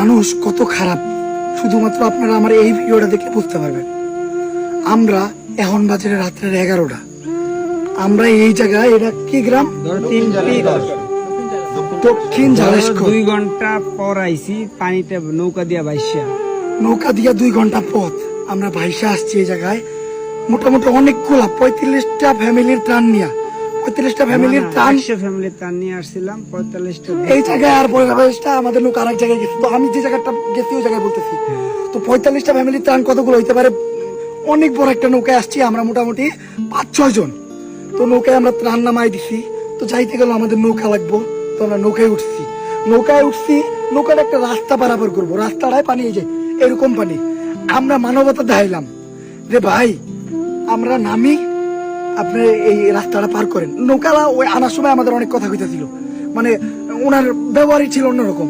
মানুষ কত খারাপ শুধুমাত্র আপনারা আমার এই ভিডিওটা দেখলে বুঝতে পারবেন। আমরা এখন বাজারে রাত্রের 11টা, আমরা এই জায়গায়, এটা কি গ্রাম? দক্ষিণ ঝালেশকর। 2 ঘন্টা পর আইছি, পানিতে নৌকা দিয়া বাইসা, নৌকা দিয়া 2 ঘন্টা পথ আমরা ভাইসা আসছি এই জায়গায়। মোটামুটি অনেকগুলা 35টা ফ্যামিলির ত্রাণ নিয়ে, 35টা ফ্যামিলির ত্রাণ, 100 ফ্যামিলির ত্রাণ নিয়ে আসছিলাম। 45টা এই জায়গায়, আর 45টা আমাদের লোক আরেক জায়গায় গেছে। তো আমি যে জায়গাটা গেছি ওই জায়গায় বলতেছি। তো 45টা ফ্যামিলির ত্রাণ কতগুলো হইতে পারে? অনেক বড় একটা নৌকায় আসছি আমরা, মোটামুটি 5-6 জন। তো নৌকায় আমরা ত্রাণ নামাই দিছি। তো যাইতে গেল আমাদের নৌকা লাগবো, তো আমরা নৌকায় উঠছি। নৌকার একটা রাস্তা পারাপার করবো, রাস্তাটায় পানি, এই যে এরকম পানি। আমরা মানবতা দেখাইলাম যে ভাই আমরা নামি, আপনি এই রাস্তাটা পার করেন। নৌকালা ওই আনার সময় আমাদের অনেক কথা কইতেছিল, মানে ওনার ব্যবহারই ছিল অন্যরকম।